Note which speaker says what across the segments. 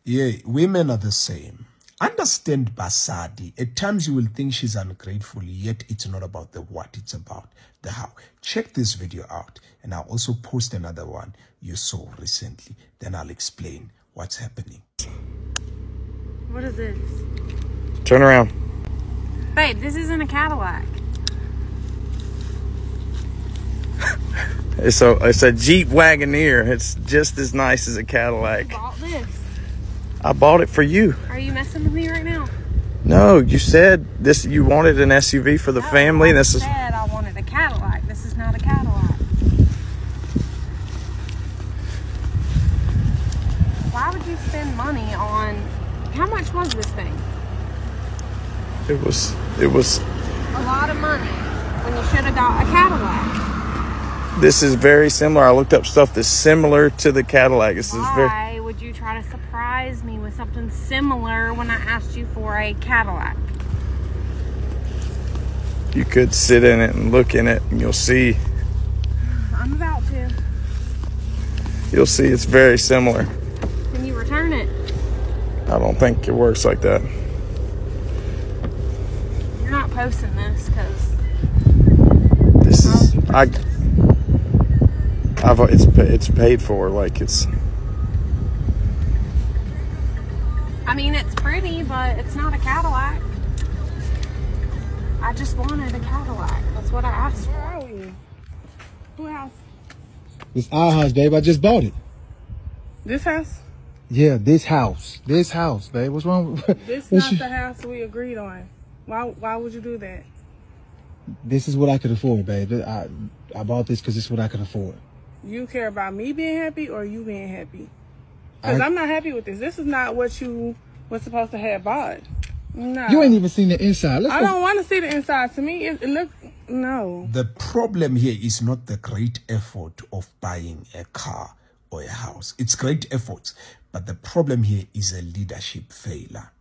Speaker 1: Yeah, women are the same. Understand Basadi. At times you will think she's ungrateful, yet it's not about the what, it's about the how. Check this video out, and I'll also post another one you saw recently. Then I'll explain what's happening.
Speaker 2: What is this?
Speaker 3: Turn around.
Speaker 2: Babe, this isn't a Cadillac.
Speaker 3: It's a Jeep Wagoneer. It's just as nice as a Cadillac.
Speaker 2: You bought this.
Speaker 3: I bought it for you.
Speaker 2: Are you messing with me right now?
Speaker 3: No, you said this. You wanted an SUV for the family.
Speaker 2: I said I wanted a Cadillac. This is not a Cadillac. Why would you spend money on? How much was this thing?
Speaker 3: It was
Speaker 2: a lot of money when you should have got a Cadillac.
Speaker 3: This is very similar. I looked up stuff that's similar to the Cadillac.
Speaker 2: Why would you try to surprise me with something similar when I asked you for a Cadillac?
Speaker 3: You could sit in it and look in it, and you'll see.
Speaker 2: I'm about to.
Speaker 3: You'll see it's very similar.
Speaker 2: Can you return it?
Speaker 3: I don't think it works like that.
Speaker 2: You're not posting this because
Speaker 3: this is it's paid for. Like it's.
Speaker 2: I mean, it's pretty, but it's not a Cadillac. I just wanted a Cadillac. That's what I asked for. Where are we? Who house?
Speaker 4: It's our house, babe. I just bought it.
Speaker 5: This house?
Speaker 4: Yeah, this house. This house, babe. What's wrong with
Speaker 5: this? Not the house we agreed on. Why would you do that?
Speaker 4: This is what I could afford, babe. I bought this because it's what I could afford.
Speaker 5: You care about me being happy or you being happy? Because I'm not happy with this. This is not what you was supposed to have bought. No.
Speaker 4: You ain't even seen the inside.
Speaker 5: I don't want to see the inside. To me, it look no.
Speaker 1: The problem here is not the great effort of buying a car or a house. It's great efforts, but the problem here is a leadership failure.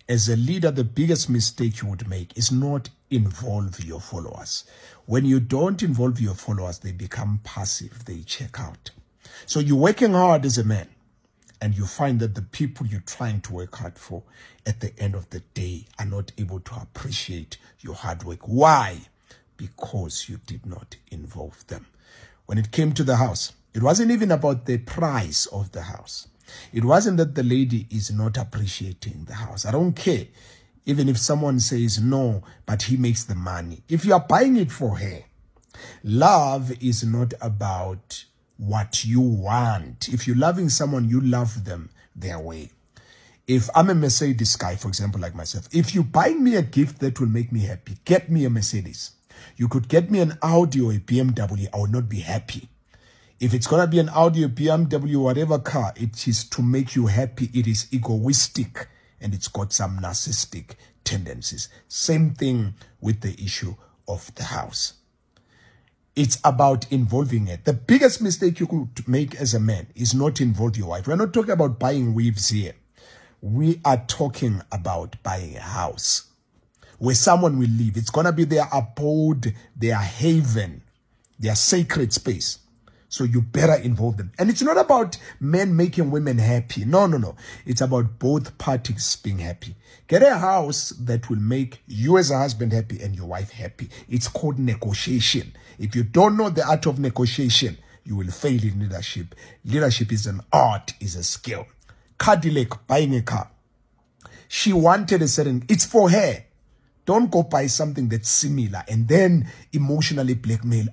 Speaker 1: As a leader, the biggest mistake you would make is not involve your followers. When you don't involve your followers, they become passive. They check out. So you're working hard as a man, and you find that the people you're trying to work hard for at the end of the day are not able to appreciate your hard work. Why? Because you did not involve them. When it came to the house, it wasn't even about the price of the house. It wasn't that the lady is not appreciating the house. I don't care. Even if someone says no, but he makes the money. If you are buying it for her, love is not about what you want. If you're loving someone, you love them their way. If I'm a Mercedes guy, for example, like myself, if you're buying me a gift that will make me happy, get me a Mercedes. You could get me an Audi or a BMW, I will not be happy. If it's going to be an Audi or BMW, whatever car, it is to make you happy. It is egoistic and it's got some narcissistic tendencies. Same thing with the issue of the house. It's about involving it. The biggest mistake you could make as a man is not involve your wife. We're not talking about buying weaves here. We are talking about buying a house where someone will live. It's going to be their abode, their haven, their sacred space. So you better involve them. And it's not about men making women happy. No, no, no. It's about both parties being happy. Get a house that will make you as a husband happy and your wife happy. It's called negotiation. If you don't know the art of negotiation, you will fail in leadership. Leadership is an art, is a skill. Cadillac, buying a car. She wanted a certain, it's for her. Don't go buy something that's similar and then emotionally blackmail.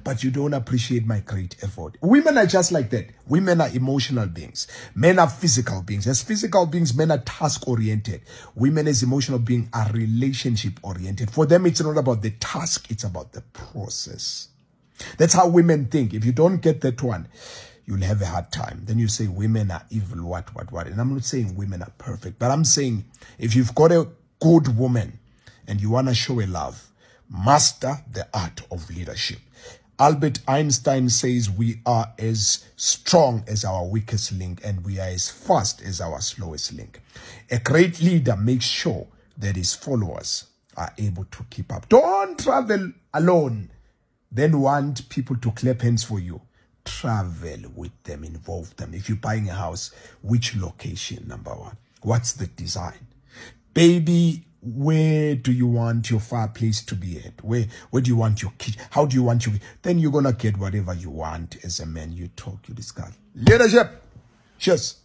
Speaker 1: But you don't appreciate my great effort. Women are just like that. Women are emotional beings. Men are physical beings. As physical beings, men are task-oriented. Women as emotional beings are relationship-oriented. For them, it's not about the task. It's about the process. That's how women think. If you don't get that one, you'll have a hard time. Then you say women are evil, what. And I'm not saying women are perfect. But I'm saying if you've got a good woman, and you want to show a love, master the art of leadership. Albert Einstein says we are as strong as our weakest link and we are as fast as our slowest link. A great leader makes sure that his followers are able to keep up. Don't travel alone, then want people to clap hands for you. travel with them, involve them. If you're buying a house, which location, number one? What's the design? Baby, where do you want your fireplace to be at? Where do you want your kitchen? How do you want your... Then you're going to get whatever you want as a man. You talk, you discuss. Leadership. Cheers.